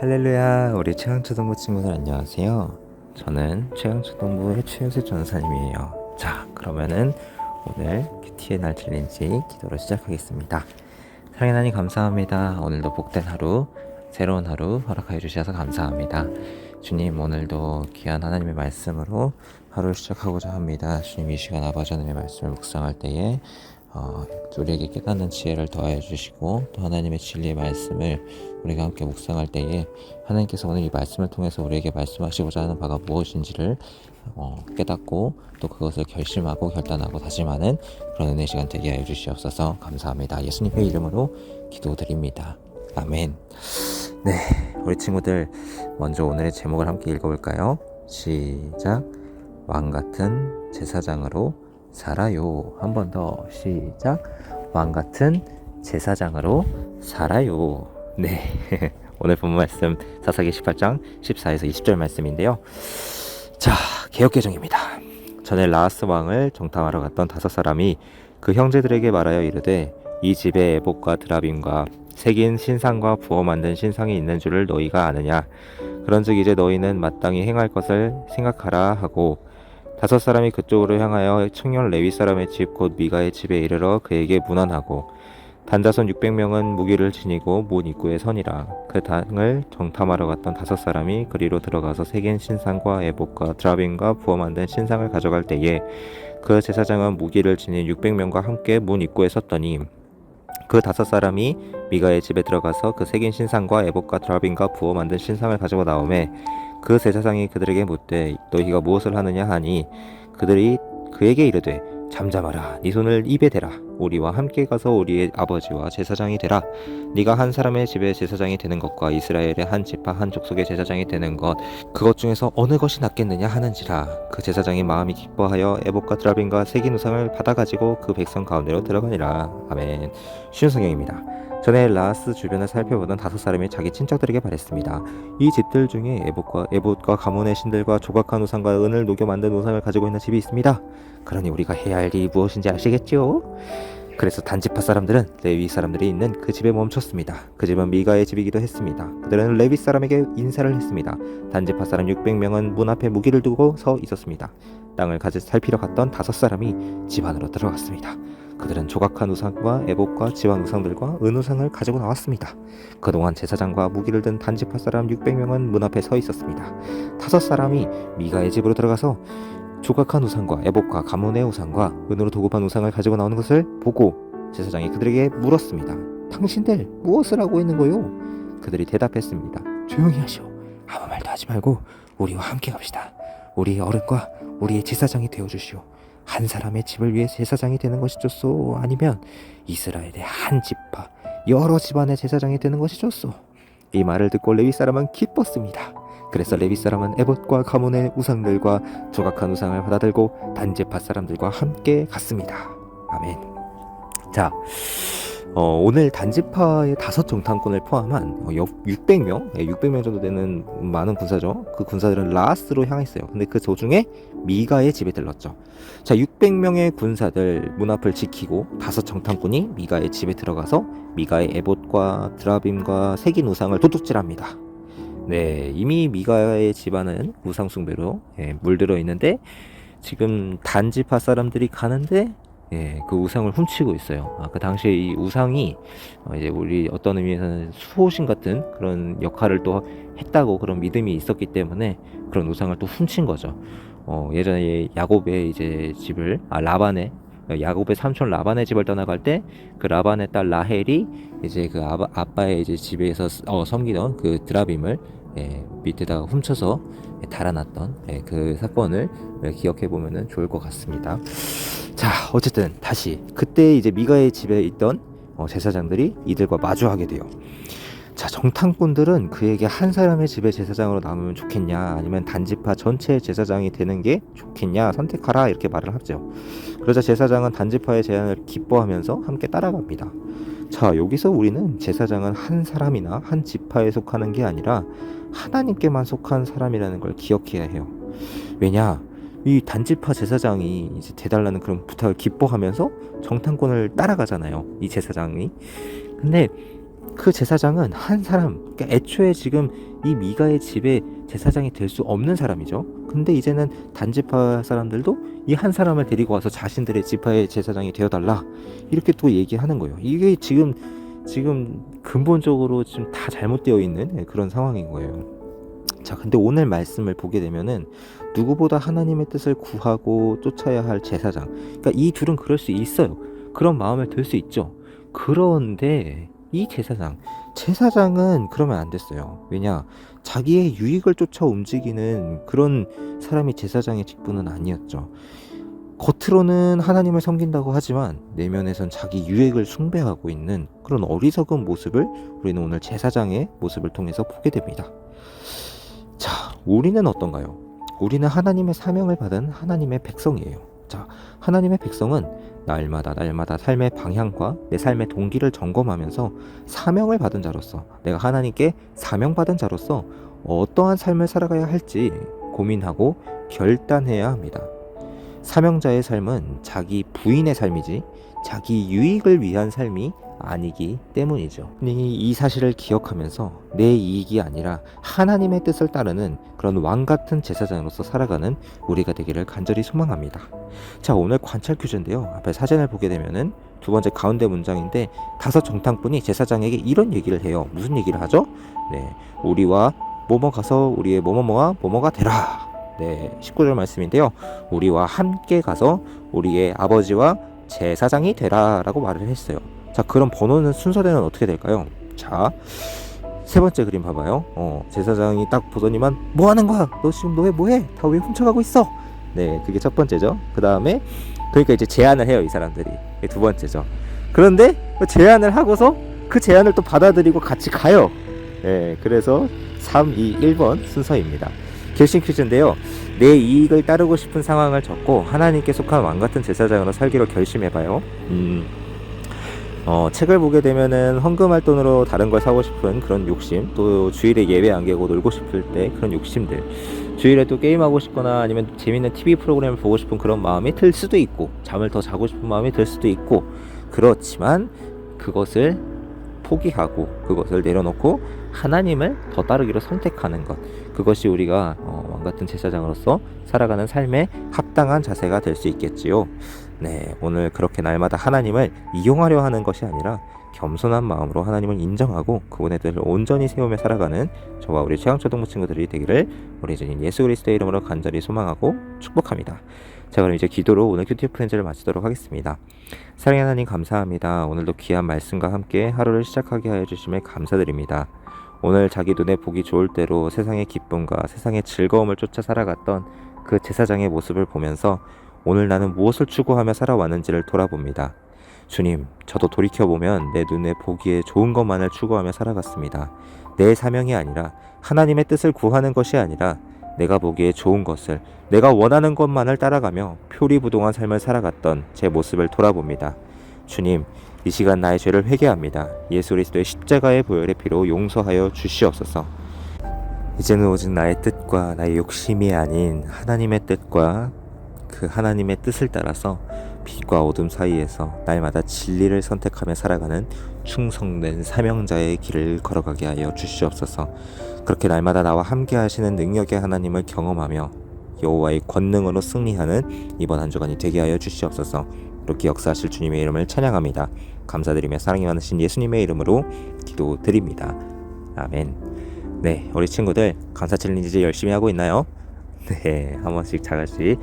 할렐루야, 우리 최강초등부 친구들 안녕하세요. 저는 최강초등부의 최효세 전사님이에요. 자, 그러면은 오늘 큐티의 날 챌린지 기도로 시작하겠습니다. 사랑의 하나님 감사합니다. 오늘도 복된 하루, 새로운 하루 허락하여 주셔서 감사합니다. 주님, 오늘도 귀한 하나님의 말씀으로 하루를 시작하고자 합니다. 주님, 이 시간 아버지 하나님의 말씀을 묵상할 때에 우리에게 깨닫는 지혜를 더하여 주시고, 또 하나님의 진리의 말씀을 우리가 함께 묵상할 때에 하나님께서 오늘 이 말씀을 통해서 우리에게 말씀하시고자 하는 바가 무엇인지를 깨닫고, 또 그것을 결심하고 결단하고 다짐하는 그런 은혜 시간 되게 하여 주시옵소서. 감사합니다. 예수님의 이름으로 기도드립니다. 아멘. 네, 우리 친구들 먼저 오늘의 제목을 함께 읽어볼까요? 시작. 왕같은 제사장으로 살아요. 한 번 더 시작. 왕같은 제사장으로 살아요. 네. 오늘 본 말씀 사사기 18장 14에서 20절 말씀인데요. 자, 개역개정입니다. 전에 라하스 왕을 정탐하러 갔던 5사람이 그 형제들에게 말하여 이르되, 이 집에 에봇과 드라빔과 새긴 신상과 부어 만든 신상이 있는 줄을 너희가 아느냐? 그런즉 이제 너희는 마땅히 행할 것을 생각하라 하고, 5사람이 그쪽으로 향하여 청년 레위 사람의 집 곧 미가의 집에 이르러 그에게 문안하고, 단자손 600명은 무기를 지니고 문 입구에 서니라. 그 당을 정탐하러 갔던 5사람이 그리로 들어가서 새긴 신상과 에봇과 드라빔과 부어 만든 신상을 가져갈 때에 그 제사장은 무기를 지닌 600명과 함께 문 입구에 섰더니, 그 5사람이 미가의 집에 들어가서 그 새긴 신상과 에봇과 드라빔과 부어 만든 신상을 가지고 나오매, 그 제사장이 그들에게 묻되 너희가 무엇을 하느냐 하니, 그들이 그에게 이르되 잠잠하라. 네 손을 입에 대라. 우리와 함께 가서 우리의 아버지와 제사장이 되라. 네가 한 사람의 집에 제사장이 되는 것과 이스라엘의 한 지파 한 족속의 제사장이 되는 것, 그것 중에서 어느 것이 낫겠느냐 하는지라. 그 제사장이 마음이 기뻐하여 에봇과 드라빔과 새긴 우상을 받아가지고 그 백성 가운데로 들어가니라. 아멘. 쉬운 성경입니다. 전에 라하스 주변을 살펴보던 5사람이 자기 친척들에게 말했습니다. 이 집들 중에 에봇과 가문의 신들과 조각한 우상과 은을 녹여 만든 우상을 가지고 있는 집이 있습니다. 그러니 우리가 해야 할 일이 무엇인지 아시겠지요? 그래서 단지파 사람들은 레위 사람들이 있는 그 집에 멈췄습니다. 그 집은 미가의 집이기도 했습니다. 그들은 레위 사람에게 인사를 했습니다. 단지파 사람 600명은 문 앞에 무기를 두고 서 있었습니다. 땅을 살피러 갔던 5사람이 집 안으로 들어갔습니다. 그들은 조각한 우상과 에봇과 지왕 우상들과 은우상을 가지고 나왔습니다. 그동안 제사장과 무기를 든 단지파 사람 600명은 문 앞에 서 있었습니다. 5사람이 미가의 집으로 들어가서 조각한 우상과 에봇과 가문의 우상과 은으로 도급한 우상을 가지고 나오는 것을 보고 제사장이 그들에게 물었습니다. 당신들 무엇을 하고 있는 거요? 그들이 대답했습니다. 조용히 하시오. 아무 말도 하지 말고 우리와 함께 갑시다. 우리의 어른과 우리의 제사장이 되어주시오. 한 사람의 집을 위해 제사장이 되는 것이 좋소? 아니면 이스라엘의 한 지파 여러 집안의 제사장이 되는 것이 좋소? 이 말을 듣고 레위 사람은 기뻤습니다. 그래서 레위 사람은 에봇과 가문의 우상들과 조각한 우상을 받아들고 단지파 사람들과 함께 갔습니다. 아멘. 자, 오늘 단지파의 5정탐꾼을 포함한 600명, 600명 정도 되는 많은 군사죠. 그 군사들은 라하스로 향했어요. 근데 그 도중에 미가의 집에 들렀죠. 자, 600명의 군사들 문 앞을 지키고 5정탐꾼이 미가의 집에 들어가서 미가의 에봇과 드라빔과 새긴 우상을 도둑질합니다. 네, 이미 미가의 집안은 우상 숭배로 물들어 있는데, 지금 단지파 사람들이 가는데 그 우상을 훔치고 있어요. 그 당시에 이 우상이 이제 우리 어떤 의미에서는 수호신 같은 그런 역할을 또 했다고 그런 믿음이 있었기 때문에 그런 우상을 또 훔친 거죠. 예전에 야곱의 이제 집을 야곱의 삼촌 라반의 집을 떠나갈 때 그 라반의 딸 라헬이 이제 그 아빠의 이제 집에서 섬기던 그 드라빔을 밑에다가 훔쳐서 달아났던 그 사건을 기억해 보면은 좋을 것 같습니다. 자, 어쨌든 다시 그때 이제 미가의 집에 있던 제사장들이 이들과 마주하게 돼요. 자, 정탐꾼들은 그에게 한 사람의 집에 제사장으로 남으면 좋겠냐, 아니면 단지파 전체의 제사장이 되는 게 좋겠냐 선택하라, 이렇게 말을 하죠. 그러자 제사장은 단지파의 제안을 기뻐하면서 함께 따라갑니다. 자, 여기서 우리는 제사장은 한 사람이나 한 지파에 속하는 게 아니라 하나님께만 속한 사람이라는 걸 기억해야 해요. 왜냐, 이 단지파 제사장이 이제 대달라는 그런 부탁을 기뻐하면서 정탐꾼을 따라가잖아요, 이 제사장이. 근데 그 제사장은 한 사람, 그러니까 애초에 지금 이 미가의 집에 제사장이 될 수 없는 사람이죠. 근데 이제는 단지파 사람들도 이 한 사람을 데리고 와서 자신들의 지파의 제사장이 되어달라 이렇게 또 얘기하는 거예요. 이게 지금 근본적으로 지금 다 잘못되어 있는 그런 상황인 거예요. 자, 근데 오늘 말씀을 보게 되면은 누구보다 하나님의 뜻을 구하고 쫓아야 할 제사장, 그러니까 이 둘은 그럴 수 있어요. 그런 마음을 들 수 있죠. 그런데 이 제사장은 그러면 안 됐어요. 왜냐? 자기의 유익을 쫓아 움직이는 그런 사람이 제사장의 직분은 아니었죠. 겉으로는 하나님을 섬긴다고 하지만 내면에선 자기 유익을 숭배하고 있는 그런 어리석은 모습을 우리는 오늘 제사장의 모습을 통해서 보게 됩니다. 자, 우리는 어떤가요? 우리는 하나님의 사명을 받은 하나님의 백성이에요. 자, 하나님의 백성은 날마다 삶의 방향과 내 삶의 동기를 점검하면서 사명을 받은 자로서, 내가 하나님께 사명받은 자로서 어떠한 삶을 살아가야 할지 고민하고 결단해야 합니다. 사명자의 삶은 자기 부인의 삶이지 자기 유익을 위한 삶이 아니기 때문이죠. 이 사실을 기억하면서 내 이익이 아니라 하나님의 뜻을 따르는 그런 왕 같은 제사장으로서 살아가는 우리가 되기를 간절히 소망합니다. 자, 오늘 관찰 퀴즈인데요. 앞에 사진을 보게 되면은 두 번째 가운데 문장인데 다섯 정탐꾼이 제사장에게 이런 얘기를 해요. 무슨 얘기를 하죠? 네, 우리와 뭐뭐 가서 우리의 뭐뭐뭐와 뭐뭐가 되라. 네, 19절 말씀인데요. 우리와 함께 가서 우리의 아버지와 제사장이 되라 라고 말을 했어요. 자, 그럼 번호는 순서대는 어떻게 될까요? 자, 세 번째 그림 봐봐요. 제사장이 딱 보더니만 뭐 하는 거야? 너 지금 너 왜 뭐해? 다 왜 훔쳐가고 있어? 네, 그게 첫 번째죠. 그 다음에 그러니까 이제 제안을 해요, 이 사람들이. 이게 두 번째죠. 그런데 그 제안을 하고서 그 제안을 또 받아들이고 같이 가요. 네, 그래서 3, 2, 1번 순서입니다. 결심 퀴즈인데요. 내 이익을 따르고 싶은 상황을 적고 하나님께 속한 왕같은 제사장으로 살기로 결심해봐요. 책을 보게 되면은 헌금할 돈으로 다른 걸 사고 싶은 그런 욕심, 또 주일에 예배 안 가고 놀고 싶을 때 그런 욕심들, 주일에 또 게임하고 싶거나 아니면 재밌는 TV 프로그램을 보고 싶은 그런 마음이 들 수도 있고, 잠을 더 자고 싶은 마음이 들 수도 있고, 그렇지만 그것을 포기하고 그것을 내려놓고 하나님을 더 따르기로 선택하는 것, 그것이 우리가 왕같은 제사장으로서 살아가는 삶에 합당한 자세가 될 수 있겠지요. 네, 오늘 그렇게 날마다 하나님을 이용하려 하는 것이 아니라 겸손한 마음으로 하나님을 인정하고 그분의 뜻을 온전히 세우며 살아가는 저와 우리 최강초등부 친구들이 되기를 우리 주님 예수 그리스도의 이름으로 간절히 소망하고 축복합니다. 자, 그럼 이제 기도로 오늘 큐티 프렌즈를 마치도록 하겠습니다. 사랑의 하나님 감사합니다. 오늘도 귀한 말씀과 함께 하루를 시작하게 하여 주심에 감사드립니다. 오늘 자기 눈에 보기 좋을 대로 세상의 기쁨과 세상의 즐거움을 쫓아 살아갔던 그 제사장의 모습을 보면서 오늘 나는 무엇을 추구하며 살아왔는지를 돌아봅니다. 주님, 저도 돌이켜보면 내 눈에 보기에 좋은 것만을 추구하며 살아갔습니다. 내 사명이 아니라 하나님의 뜻을 구하는 것이 아니라 내가 보기에 좋은 것을, 내가 원하는 것만을 따라가며 표리부동한 삶을 살아갔던 제 모습을 돌아봅니다. 주님, 이 시간 나의 죄를 회개합니다. 예수 그리스도의 십자가의 보혈의 피로 용서하여 주시옵소서. 이제는 오직 나의 뜻과 나의 욕심이 아닌 하나님의 뜻과 그 하나님의 뜻을 따라서 빛과 어둠 사이에서 날마다 진리를 선택하며 살아가는 충성된 사명자의 길을 걸어가게 하여 주시옵소서. 그렇게 날마다 나와 함께 하시는 능력의 하나님을 경험하며 여호와의 권능으로 승리하는 이번 한 주간이 되게 하여 주시옵소서. 이렇게 역사하실 주님의 이름을 찬양합니다. 감사드리며 사랑이 많으신 예수님의 이름으로 기도드립니다. 아멘. 네, 우리 친구들 감사 챌린지 열심히 하고 있나요? 네, 한 번씩 작은씩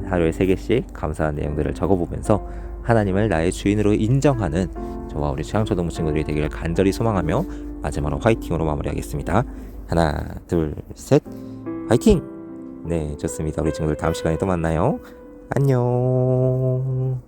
하루에 3개씩 감사한 내용들을 적어보면서 하나님을 나의 주인으로 인정하는 저와 우리 최강초등부 친구들이 되기를 간절히 소망하며 마지막으로 화이팅으로 마무리하겠습니다. 하나, 둘, 셋, 화이팅! 네, 좋습니다. 우리 친구들 다음 시간에 또 만나요. 안녕.